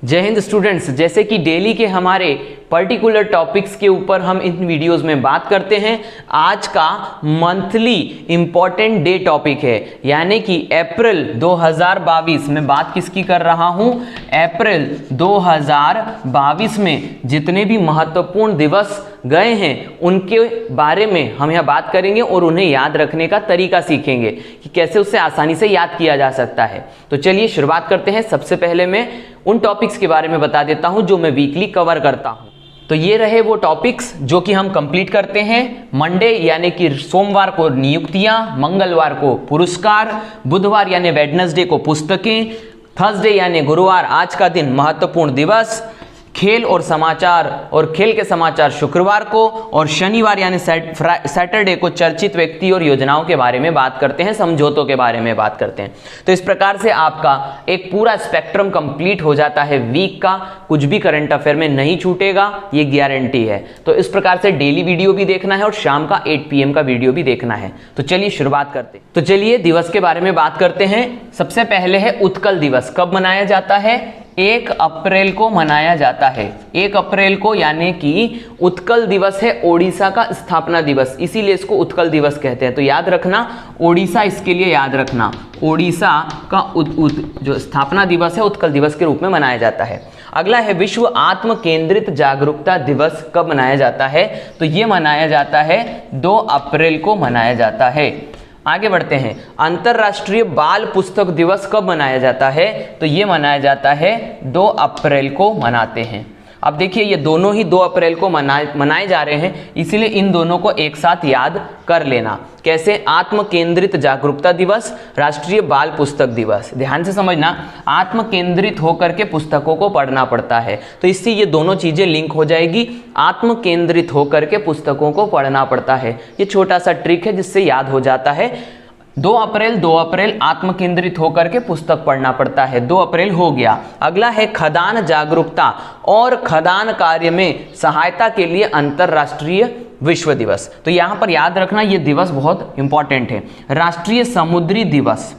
जय हिंद स्टूडेंट्स। जैसे कि डेली के हमारे पर्टिकुलर टॉपिक्स के ऊपर हम इन वीडियोस में बात करते हैं, आज का मंथली इंपॉर्टेंट डे टॉपिक है, यानी कि अप्रैल 2022 में बात किसकी कर रहा हूं। अप्रैल 2022 में जितने भी महत्वपूर्ण दिवस गए हैं उनके बारे में हम यहाँ बात करेंगे और उन्हें याद रखने का तरीका सीखेंगे कि कैसे उसे आसानी से याद किया जा सकता है। तो चलिए शुरुआत करते हैं। सबसे पहले मैं उन टॉपिक्स के बारे में बता देता हूं जो मैं वीकली कवर करता हूं। तो ये रहे वो टॉपिक्स जो कि हम कंप्लीट करते हैं। मंडे यानी कि सोमवार को नियुक्तियां, मंगलवार को पुरस्कार, बुधवार यानी वेडनेसडे को पुस्तकें, थर्सडे यानी गुरुवार आज का दिन महत्वपूर्ण दिवस, खेल और समाचार और खेल के समाचार शुक्रवार को, और शनिवार यानी सैटरडे को चर्चित व्यक्ति और योजनाओं के बारे में बात करते हैं, समझौतों के बारे में बात करते हैं। तो इस प्रकार से आपका एक पूरा स्पेक्ट्रम कंप्लीट हो जाता है वीक का। कुछ भी करंट अफेयर में नहीं छूटेगा, ये गारंटी है। तो इस प्रकार से डेली वीडियो भी देखना है और शाम का 8 PM का वीडियो भी देखना है। तो चलिए शुरुआत करते हैं। तो चलिए दिवस के बारे में बात करते हैं। सबसे पहले है उत्कल दिवस। कब मनाया जाता है? 1 अप्रैल को मनाया जाता है। 1 अप्रैल को, यानी कि उत्कल दिवस है ओडिशा का स्थापना दिवस, इसीलिए इसको उत्कल दिवस कहते हैं। तो याद रखना, ओडिशा इसके लिए याद रखना, ओडिशा का जो स्थापना दिवस है उत्कल दिवस के रूप में मनाया जाता है। अगला है विश्व आत्म केंद्रित जागरूकता दिवस। कब मनाया जाता है? तो ये मनाया जाता है 2 अप्रैल को मनाया जाता है। आगे बढ़ते हैं। अंतरराष्ट्रीय बाल पुस्तक दिवस कब मनाया जाता है? तो ये मनाया जाता है 2 अप्रैल को मनाते हैं। अब देखिए ये दोनों ही 2 अप्रैल को मनाए जा रहे हैं, इसीलिए इन दोनों को एक साथ याद कर लेना। कैसे? आत्म केंद्रित जागरूकता दिवस, राष्ट्रीय बाल पुस्तक दिवस। ध्यान से समझना, आत्म केंद्रित होकर के पुस्तकों को पढ़ना पड़ता है, तो इससे ये दोनों चीजें लिंक हो जाएगी। आत्म केंद्रित होकर के पुस्तकों को पढ़ना पड़ता है, ये छोटा सा ट्रिक है जिससे याद हो जाता है। 2 अप्रैल आत्म केंद्रित होकर के पुस्तक पढ़ना पड़ता है। 2 अप्रैल हो गया। अगला है खदान जागरूकता और खदान कार्य में सहायता के लिए अंतरराष्ट्रीय विश्व दिवस। तो यहां पर याद रखना, ये दिवस बहुत इंपॉर्टेंट है। राष्ट्रीय समुद्री दिवस,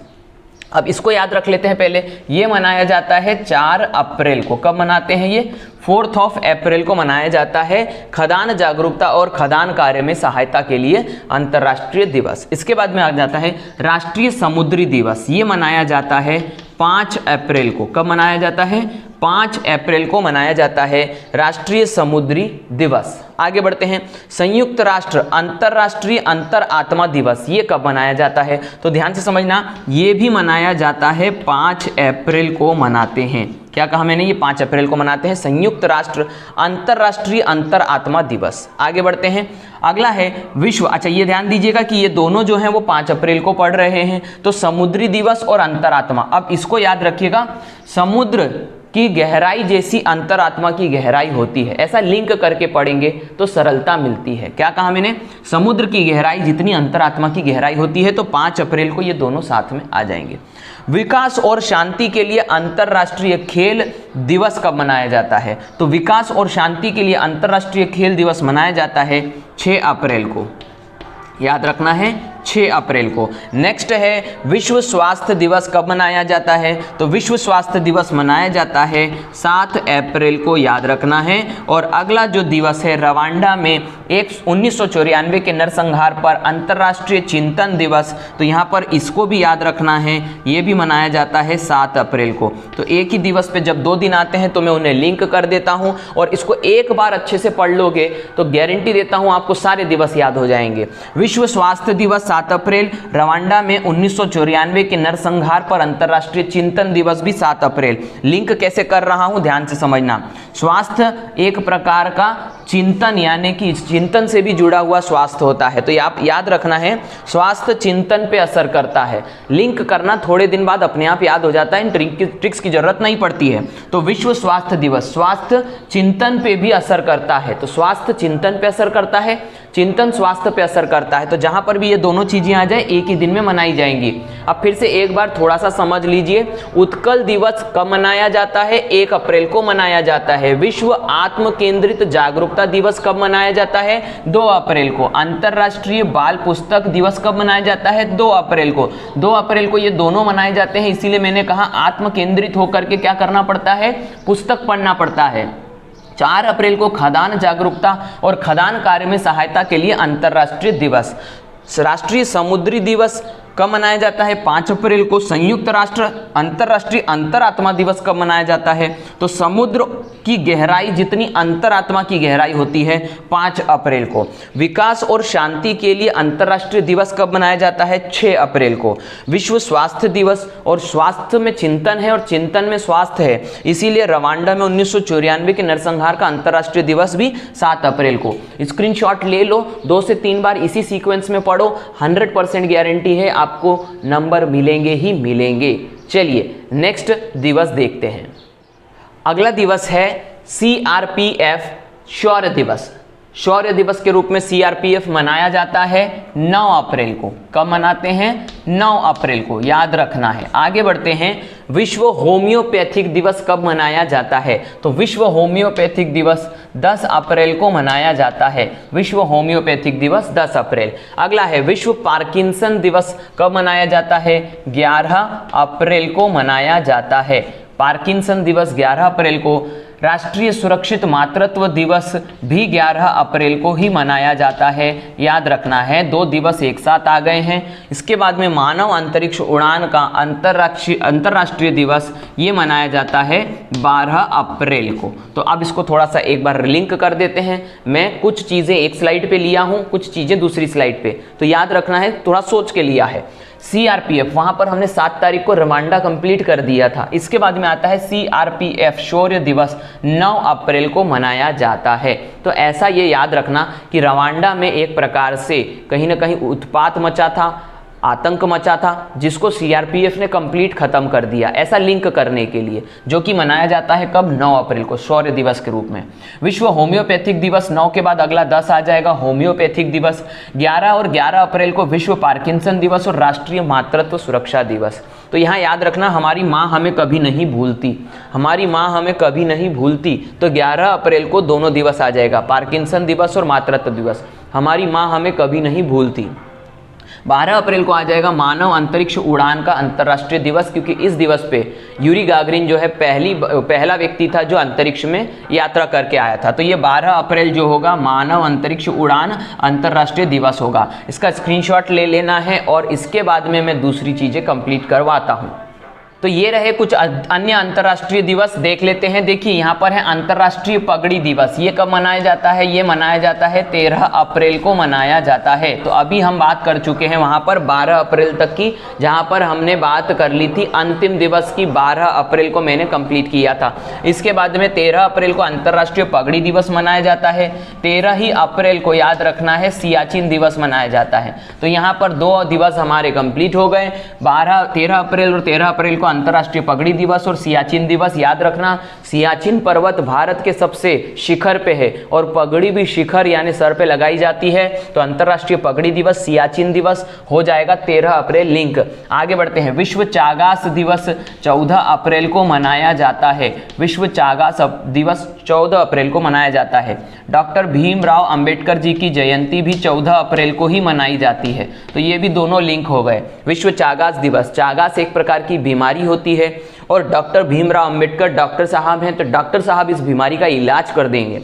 अब इसको याद रख लेते हैं पहले। ये मनाया जाता है 4 अप्रैल को। कब मनाते हैं ये? 4 अप्रैल को मनाया जाता है खदान जागरूकता और खदान कार्य में सहायता के लिए अंतर्राष्ट्रीय दिवस। इसके बाद में आ जाता है राष्ट्रीय समुद्री दिवस। ये मनाया जाता है 5 अप्रैल को। कब मनाया जाता है? 5 अप्रैल को मनाया जाता है राष्ट्रीय समुद्री दिवस। आगे बढ़ते हैं। संयुक्त राष्ट्र अंतरराष्ट्रीय अंतरात्मा दिवस, ये कब मनाया जाता है? तो ध्यान से समझना, ये भी मनाया जाता है 5 अप्रैल को मनाते हैं। क्या कहा मैंने? ये 5 अप्रैल को मनाते हैं संयुक्त राष्ट्र अंतरराष्ट्रीय अंतरात्मा दिवस। आगे बढ़ते हैं। अगला है विश्व, अच्छा ये ध्यान दीजिएगा कि ये दोनों जो हैं वो 5 अप्रैल को पढ़ रहे हैं, तो समुद्री दिवस और अंतरात्मा। अब इसको याद रखिएगा, समुद्र की गहराई जैसी अंतरात्मा की गहराई होती है, ऐसा लिंक करके पढ़ेंगे तो सरलता मिलती है। क्या कहा मैंने? समुद्र की गहराई जितनी अंतरात्मा की गहराई होती है। तो 5 अप्रैल को ये दोनों साथ में आ जाएंगे। विकास और शांति के लिए अंतरराष्ट्रीय खेल दिवस कब मनाया जाता है? तो विकास और शांति के लिए अंतरराष्ट्रीय खेल दिवस मनाया जाता है 6 अप्रैल को। याद रखना है 6 अप्रैल को। नेक्स्ट है विश्व स्वास्थ्य दिवस। कब मनाया जाता है? तो विश्व स्वास्थ्य दिवस मनाया जाता है 7 अप्रैल को, याद रखना है। और अगला जो दिवस है रवांडा में 1994 के नरसंहार पर अंतर्राष्ट्रीय चिंतन दिवस, तो यहाँ पर इसको भी याद रखना है, ये भी मनाया जाता है 7 अप्रैल को। तो एक ही दिवस पे जब 2 दिन आते हैं तो मैं उन्हें लिंक कर देता हूँ, और इसको एक बार अच्छे से पढ़ लोगे तो गारंटी देता हूँ आपको सारे दिवस याद हो जाएंगे। विश्व स्वास्थ्य दिवस 7 अप्रैल, रवांडा में 1994 के नरसंहार पर अंतर्राष्ट्रीय चिंतन दिवस भी 7 अप्रैल। लिंक कैसे कर रहा हूं ध्यान से समझना। स्वास्थ्य एक प्रकार का चिंतन, यानी कि चिंतन से भी जुड़ा हुआ स्वास्थ्य होता है, तो आप याद रखना है स्वास्थ्य चिंतन पे असर करता है। लिंक करना थोड़े दिन बाद अपने आप याद हो जाता है, इन ट्रिक्स की जरूरत नहीं पड़ती है। तो विश्व स्वास्थ्य दिवस स्वास्थ्य चिंतन पे भी असर करता है, तो स्वास्थ्य चिंतन पे असर करता है, चिंतन स्वास्थ्य पे असर करता है। तो जहां पर भी ये दोनों चीजें आ जाए एक ही दिन में मनाई जाएंगी। अब फिर से एक बार थोड़ा सा समझ लीजिए, उत्कल दिवस कब मनाया जाता है? 1 अप्रैल को मनाया जाता है। विश्व आत्म केंद्रित जागरूकता दिवस कब मनाया जाता है? 2 अप्रैल को। अंतरराष्ट्रीय बाल पुस्तक दिवस कब मनाया जाता है? 2 अप्रैल को। 2 अप्रैल को ये दोनों मनाए जाते हैं, इसीलिए मैंने कहा आत्म केंद्रित होकर के क्या करना पड़ता है? है, पुस्तक पढ़ना पड़ता है। 4 अप्रैल को खदान जागरूकता और खदान कार्य में सहायता के लिए अंतर्राष्ट्रीय दिवस। राष्ट्रीय समुद्री दिवस कब मनाया जाता है? 5 अप्रैल को। संयुक्त राष्ट्र अंतर्राष्ट्रीय अंतरात्मा दिवस कब मनाया जाता है? तो समुद्र की गहराई जितनी अंतरात्मा की गहराई होती है 5 अप्रैल को। विकास और शांति के लिए अंतर्राष्ट्रीय दिवस कब मनाया जाता है? 6 अप्रैल को। विश्व स्वास्थ्य दिवस, और स्वास्थ्य में चिंतन है और चिंतन में स्वास्थ्य है, इसीलिए रवांडा में 1994 के नरसंहार का अंतर्राष्ट्रीय दिवस भी 7 अप्रैल को। स्क्रीनशॉट ले लो, 2 से 3 बार इसी सीक्वेंस में पढ़ो, 100% गारंटी है आपको नंबर मिलेंगे ही मिलेंगे। चलिए नेक्स्ट दिवस देखते हैं। अगला दिवस है CRPF शौर्य दिवस। शौर्य दिवस के रूप में CRPF मनाया जाता है 9 अप्रैल को। कब मनाते हैं? 9 अप्रैल को, याद रखना है। आगे बढ़ते हैं। विश्व होम्योपैथिक दिवस कब मनाया जाता है? तो विश्व होम्योपैथिक दिवस 10 अप्रैल को मनाया जाता है। विश्व होम्योपैथिक दिवस 10 अप्रैल। अगला है विश्व पार्किंसन दिवस कब मनाया जाता है? 11 अप्रैल को मनाया जाता है। पार्किंसन दिवस 11 अप्रैल को। राष्ट्रीय सुरक्षित मातृत्व दिवस भी 11 अप्रैल को ही मनाया जाता है, याद रखना है। 2 दिवस एक साथ आ गए हैं। इसके बाद में मानव अंतरिक्ष उड़ान का अंतर्राष्ट्रीय दिवस ये मनाया जाता है 12 अप्रैल को। तो अब इसको थोड़ा सा एक बार लिंक कर देते हैं। मैं कुछ चीज़ें एक स्लाइड पे लिया हूँ, कुछ चीज़ें दूसरी स्लाइड पे, तो याद रखना है, थोड़ा सोच के लिया है। CRPF वहां पर हमने 7 तारीख को रवांडा कंप्लीट कर दिया था। इसके बाद में आता है CRPF शौर्य दिवस 9 अप्रैल को मनाया जाता है। तो ऐसा ये याद रखना कि रवांडा में एक प्रकार से कहीं ना कहीं उत्पात मचा था, आतंक मचा था, जिसको CRPF ने कंप्लीट खत्म कर दिया, ऐसा लिंक करने के लिए, जो कि मनाया जाता है कब? 9 अप्रैल को, शौर्य दिवस के रूप में। विश्व होम्योपैथिक दिवस 9 के बाद अगला 10 आ जाएगा, होम्योपैथिक दिवस। 11 और 11 अप्रैल को विश्व पार्किंसन दिवस और राष्ट्रीय मातृत्व सुरक्षा दिवस। तो यहाँ याद रखना, हमारी माँ हमें कभी नहीं भूलती, हमारी माँ हमें कभी नहीं भूलती। तो 11 अप्रैल को दोनों दिवस आ जाएगा, पार्किंसन दिवस और मातृत्व दिवस। हमारी माँ हमें कभी नहीं भूलती। 12 अप्रैल को आ जाएगा मानव अंतरिक्ष उड़ान का अंतर्राष्ट्रीय दिवस, क्योंकि इस दिवस पे यूरी गागरिन जो है पहला व्यक्ति था जो अंतरिक्ष में यात्रा करके आया था। तो ये 12 अप्रैल जो होगा मानव अंतरिक्ष उड़ान अंतर्राष्ट्रीय दिवस होगा। इसका स्क्रीनशॉट ले लेना है और इसके बाद में मैं दूसरी चीज़ें कंप्लीट करवाता हूँ। तो ये रहे कुछ अन्य अंतर्राष्ट्रीय दिवस, देख लेते हैं। देखिए यहाँ पर है अंतर्राष्ट्रीय पगड़ी दिवस। ये कब मनाया जाता है? ये मनाया जाता है 13 अप्रैल को मनाया जाता है। तो अभी हम बात कर चुके हैं वहाँ पर 12 अप्रैल तक की, जहाँ पर हमने बात कर ली थी अंतिम दिवस की। 12 अप्रैल को मैंने कंप्लीट किया था। इसके बाद में 13 अप्रैल को अंतर्राष्ट्रीय पगड़ी दिवस मनाया जाता है। 13 ही अप्रैल को याद रखना है सियाचिन दिवस मनाया जाता है। तो यहाँ पर 2 दिवस हमारे कंप्लीट हो गए, 13 अप्रैल और 13 अप्रैल को अंतर्राष्ट्रीय पगड़ी दिवस और सियाचिन दिवस। याद रखना, सियाचिन पर्वत भारत के सबसे शिखर पे है और पगड़ी भी शिखर यानी सर पे लगाई जाती है। तो अंतर्राष्ट्रीय पगड़ी दिवस, सियाचिन दिवस हो जाएगा 13 अप्रैल लिंक। आगे बढ़ते हैं। विश्व चागास दिवस 14 अप्रैल को मनाया जाता है। विश्व चागास दिवस 14 अप्रैल को मनाया जाता है। डॉक्टर भीमराव अंबेडकर जी की जयंती भी 14 अप्रैल को ही मनाई जाती है। तो ये भी दोनों लिंक हो गए। विश्व चागास दिवस, चागास एक प्रकार की बीमारी होती है और डॉक्टर भीमराव अंबेडकर डॉक्टर साहब हैं, तो डॉक्टर साहब इस बीमारी का इलाज कर देंगे।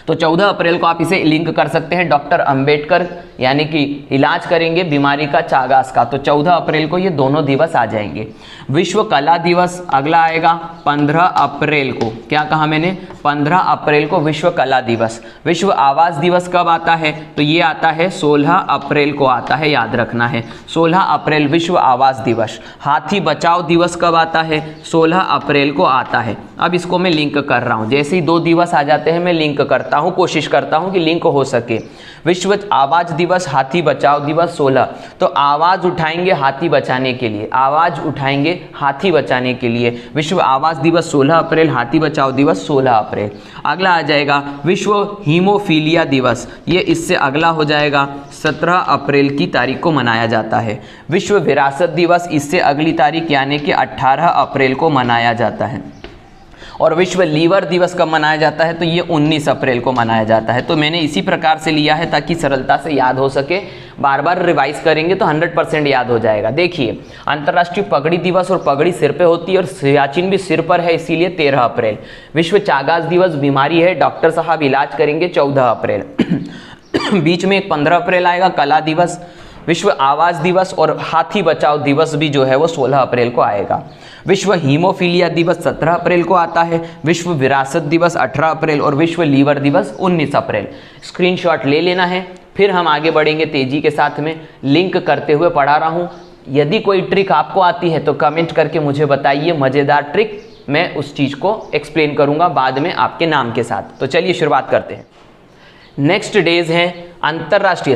तो 14 अप्रैल को आप इसे लिंक कर सकते हैं, डॉक्टर अंबेडकर यानी कि इलाज करेंगे बीमारी का, चागास का। तो 14 अप्रैल को ये दोनों दिवस आ जाएंगे। विश्व कला दिवस अगला आएगा 15 अप्रैल को। क्या कहा मैंने? 15 अप्रैल को विश्व कला दिवस। विश्व आवास दिवस कब आता है? तो ये आता है 16 अप्रैल को आता है, याद रखना है 16 अप्रैल विश्व आवास दिवस। हाथी बचाओ दिवस कब आता है? 16 अप्रैल को आता है। अब इसको मैं लिंक कर रहा हूँ, जैसे ही 2 दिवस आ जाते हैं मैं लिंक करता हूँ, कोशिश करता हूँ कि लिंक हो सके। विश्व आवाज दिवस, हाथी बचाओ दिवस 16। तो आवाज उठाएंगे हाथी बचाने के लिए, आवाज उठाएंगे हाथी बचाने के लिए। विश्व आवाज दिवस 16 अप्रैल, हाथी बचाओ दिवस 16 अप्रैल। अगला आ जाएगा विश्व हीमोफीलिया दिवस, ये इससे अगला हो जाएगा 17 अप्रैल की तारीख को मनाया जाता है। विश्व विरासत दिवस इससे अगली तारीख यानी कि 18 अप्रैल को मनाया जाता है। और विश्व लीवर दिवस कब मनाया जाता है? तो ये 19 अप्रैल को मनाया जाता है। तो मैंने इसी प्रकार से लिया है ताकि सरलता से याद हो सके। बार बार रिवाइज करेंगे तो 100% याद हो जाएगा। देखिए, अंतर्राष्ट्रीय पगड़ी दिवस, और पगड़ी सिर पे होती है और सियाचिन भी सिर पर है, इसीलिए 13 अप्रैल। विश्व चागास दिवस, बीमारी है, डॉक्टर साहब इलाज करेंगे, 14 अप्रैल। बीच में एक 15 अप्रैल आएगा, कला दिवस। विश्व आवास दिवस और हाथी बचाओ दिवस भी जो है वो 16 अप्रैल को आएगा। विश्व हीमोफीलिया दिवस 17 अप्रैल को आता है। विश्व विरासत दिवस 18 अप्रैल और विश्व लीवर दिवस 19 अप्रैल। स्क्रीनशॉट ले लेना है, फिर हम आगे बढ़ेंगे तेजी के साथ में, लिंक करते हुए पढ़ा रहा हूँ। यदि कोई ट्रिक आपको आती है तो कमेंट करके मुझे बताइए, मज़ेदार ट्रिक, मैं उस चीज़ को एक्सप्लेन करूँगा बाद में आपके नाम के साथ। तो चलिए शुरुआत करते हैं। नेक्स्ट डेज हैं अंतर्राष्ट्रीय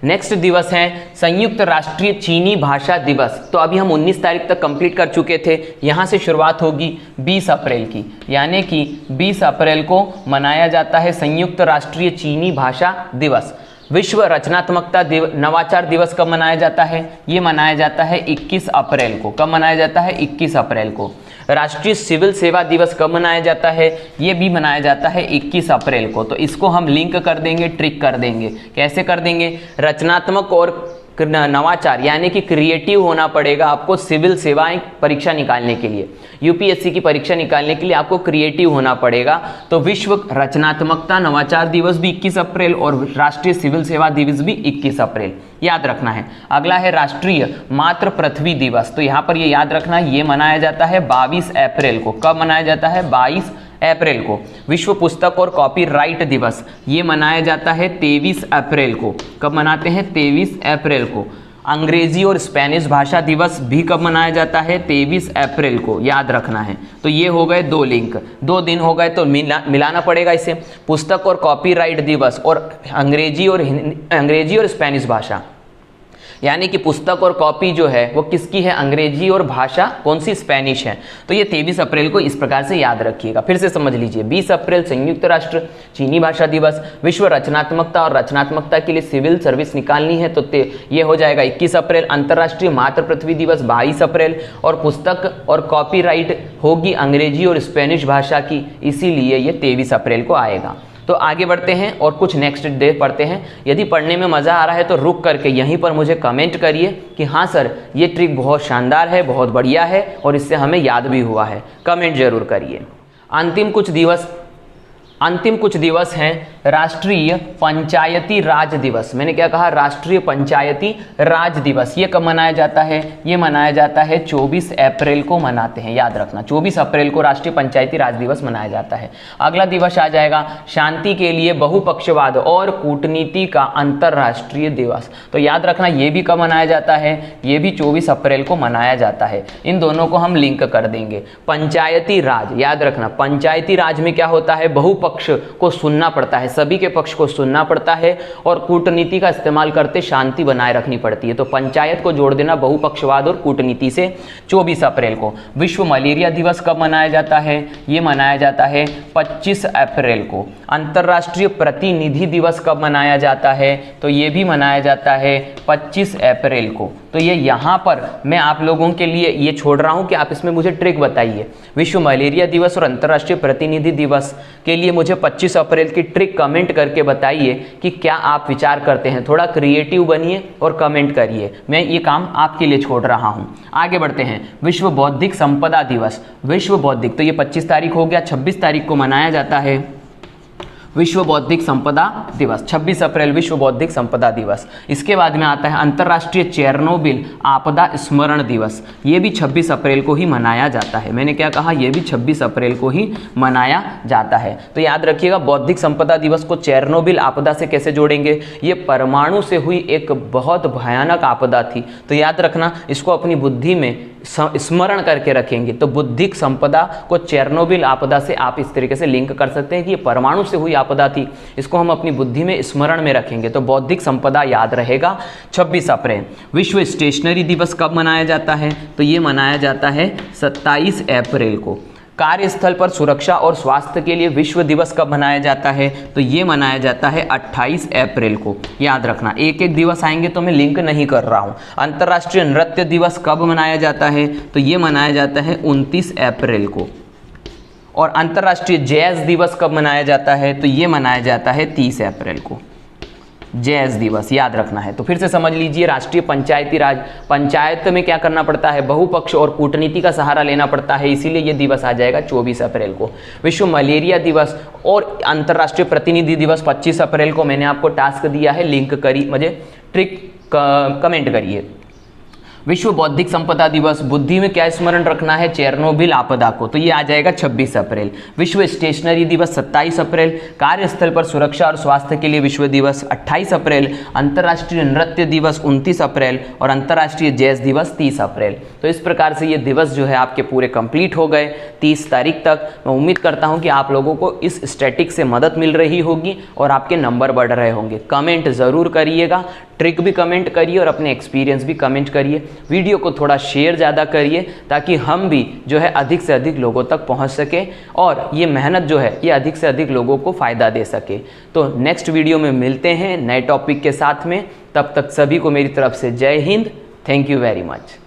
नेक्स्ट दिवस है संयुक्त राष्ट्रीय चीनी भाषा दिवस। तो अभी हम 19 तारीख तक कंप्लीट कर चुके थे, यहाँ से शुरुआत होगी 20 अप्रैल की, यानी कि 20 अप्रैल को मनाया जाता है संयुक्त राष्ट्रीय चीनी भाषा दिवस। विश्व रचनात्मकता नवाचार दिवस कब मनाया जाता है? ये मनाया जाता है 21 अप्रैल को। कब मनाया जाता है? 21 अप्रैल को। राष्ट्रीय सिविल सेवा दिवस कब मनाया जाता है? ये भी मनाया जाता है 21 अप्रैल को। तो इसको हम लिंक कर देंगे, ट्रिक कर देंगे। कैसे कर देंगे? रचनात्मक और नवाचार यानी कि क्रिएटिव होना पड़ेगा आपको सिविल सेवाएं परीक्षा निकालने के लिए, यूपीएससी की परीक्षा निकालने के लिए आपको क्रिएटिव होना पड़ेगा। तो विश्व रचनात्मकता नवाचार दिवस भी 21 अप्रैल और राष्ट्रीय सिविल सेवा दिवस भी 21 अप्रैल, याद रखना है। अगला है राष्ट्रीय मातृ पृथ्वी दिवस। तो यहाँ पर ये याद रखना, ये मनाया जाता है 22 अप्रैल को। कब मनाया जाता है? 22 अप्रैल को। विश्व पुस्तक और कॉपीराइट दिवस, ये मनाया जाता है 23 अप्रैल को। कब मनाते हैं? 23 अप्रैल को। अंग्रेजी और स्पेनिश भाषा दिवस भी कब मनाया जाता है? 23 अप्रैल को, याद रखना है। तो ये हो गए 2 लिंक, 2 दिन हो गए, तो मिलाना पड़ेगा इसे। पुस्तक और कॉपीराइट दिवस और अंग्रेजी और स्पेनिश भाषा, यानी कि पुस्तक और कॉपी जो है वो किसकी है? अंग्रेजी, और भाषा कौन सी? स्पेनिश है। तो ये 23 अप्रैल को इस प्रकार से याद रखिएगा। फिर से समझ लीजिए, 20 अप्रैल संयुक्त राष्ट्र चीनी भाषा दिवस, विश्व रचनात्मकता और रचनात्मकता के लिए सिविल सर्विस निकालनी है तो ये हो जाएगा 21 अप्रैल। अंतर्राष्ट्रीय मातृ पृथ्वी दिवस 22 अप्रैल, और पुस्तक और कॉपीराइट होगी अंग्रेजी और स्पेनिश भाषा की, इसीलिए ये 23 अप्रैल को आएगा। तो आगे बढ़ते हैं और कुछ नेक्स्ट डे पढ़ते हैं। यदि पढ़ने में मज़ा आ रहा है तो रुक करके यहीं पर मुझे कमेंट करिए कि हाँ सर ये ट्रिक बहुत शानदार है, बहुत बढ़िया है और इससे हमें याद भी हुआ है। कमेंट जरूर करिए। अंतिम कुछ दिवस हैं राष्ट्रीय पंचायती राज दिवस। मैंने क्या कहा? राष्ट्रीय पंचायती राज दिवस। ये कब मनाया जाता है? ये मनाया जाता है 24 अप्रैल को मनाते हैं, याद रखना। 24 अप्रैल को राष्ट्रीय पंचायती राज दिवस मनाया जाता है। अगला दिवस आ जाएगा शांति के लिए बहुपक्षवाद और कूटनीति का अंतर्राष्ट्रीय दिवस। तो याद रखना, ये भी कब मनाया जाता है? ये भी 24 अप्रैल को मनाया जाता है। इन दोनों को हम लिंक कर देंगे। पंचायती राज, याद रखना, पंचायती राज में क्या होता है? बहुपक्ष को सुनना पड़ता है, सभी के पक्ष को सुनना पड़ता है और कूटनीति का इस्तेमाल करते शांति बनाए रखनी पड़ती है। तो पंचायत को जोड़ देना बहुपक्षवाद और कूटनीति से। 24 अप्रैल को। विश्व मलेरिया दिवस कब मनाया जाता है? ये मनाया जाता है 25 अप्रैल को। अंतर्राष्ट्रीय प्रतिनिधि दिवस कब मनाया जाता है? तो ये भी मनाया जाता है 25 अप्रैल को। तो ये यहाँ पर मैं आप लोगों के लिए ये छोड़ रहा हूँ कि आप इसमें मुझे ट्रिक बताइए। विश्व मलेरिया दिवस और अंतर्राष्ट्रीय प्रतिनिधि दिवस के लिए मुझे 25 अप्रैल की ट्रिक कमेंट करके बताइए कि क्या आप विचार करते हैं। थोड़ा क्रिएटिव बनिए और कमेंट करिए, मैं ये काम आपके लिए छोड़ रहा हूँ। आगे बढ़ते हैं। विश्व बौद्धिक संपदा दिवस। विश्व बौद्धिक, तो ये 25 तारीख हो गया। 26 तारीख को मनाया जाता है विश्व बौद्धिक संपदा दिवस। 26 अप्रैल विश्व बौद्धिक संपदा दिवस। इसके बाद में आता है अंतर्राष्ट्रीय चेरनोबिल आपदा स्मरण दिवस। ये भी 26 अप्रैल को ही मनाया जाता है। मैंने क्या कहा? ये भी 26 अप्रैल को ही मनाया जाता है। तो याद रखिएगा, बौद्धिक संपदा दिवस को चेरनोबिल आपदा से कैसे जोड़ेंगे? ये परमाणु से हुई एक बहुत भयानक आपदा थी, तो याद रखना, इसको अपनी बुद्धि में स्मरण करके रखेंगे। तो बौद्धिक संपदा को चेरनोबिल आपदा से आप इस तरीके से लिंक कर सकते हैं कि ये परमाणु से हुई आपदा थी, इसको हम अपनी बुद्धि में स्मरण में रखेंगे। तो बौद्धिक संपदा याद रहेगा 26 अप्रैल। विश्व स्टेशनरी दिवस कब मनाया जाता है? तो ये मनाया जाता है 27 अप्रैल को। कार्यस्थल पर सुरक्षा और स्वास्थ्य के लिए विश्व दिवस कब मनाया जाता है? तो ये मनाया जाता है 28 अप्रैल को। याद रखना, एक एक दिवस आएंगे तो मैं लिंक नहीं कर रहा हूँ। अंतर्राष्ट्रीय नृत्य दिवस कब मनाया जाता है? तो ये मनाया जाता है 29 अप्रैल को। और अंतर्राष्ट्रीय जैज़ दिवस कब मनाया जाता है? तो ये मनाया जाता है 30 अप्रैल को, जैज़ दिवस याद रखना है। तो फिर से समझ लीजिए, राष्ट्रीय पंचायती राज, पंचायत में क्या करना पड़ता है? बहुपक्ष और कूटनीति का सहारा लेना पड़ता है, इसीलिए ये दिवस आ जाएगा 24 अप्रैल को। विश्व मलेरिया दिवस और अंतर्राष्ट्रीय प्रतिनिधि दिवस 25 अप्रैल को। मैंने आपको टास्क दिया है, लिंक करिए, मुझे ट्रिक कमेंट करिए। विश्व बौद्धिक संपदा दिवस, बुद्धि में क्या स्मरण रखना है? चेरनोबिल आपदा को, तो ये आ जाएगा 26 अप्रैल। विश्व स्टेशनरी दिवस 27 अप्रैल। कार्यस्थल पर सुरक्षा और स्वास्थ्य के लिए विश्व दिवस 28 अप्रैल। अंतर्राष्ट्रीय नृत्य दिवस 29 अप्रैल और अंतर्राष्ट्रीय जैज़ दिवस 30 अप्रैल। तो इस प्रकार से ये दिवस जो है आपके पूरे कंप्लीट हो गए 30 तारीख तक। मैं उम्मीद करता हूँ कि आप लोगों को इस स्टैटिक से मदद मिल रही होगी और आपके नंबर बढ़ रहे होंगे। कमेंट ज़रूर करिएगा, ट्रिक भी कमेंट करिए और अपने एक्सपीरियंस भी कमेंट करिए। वीडियो को थोड़ा शेयर ज़्यादा करिए ताकि हम भी जो है अधिक से अधिक लोगों तक पहुंच सके और ये मेहनत जो है ये अधिक से अधिक लोगों को फ़ायदा दे सके। तो नेक्स्ट वीडियो में मिलते हैं नए टॉपिक के साथ में। तब तक सभी को मेरी तरफ से जय Hind. Thank you very much.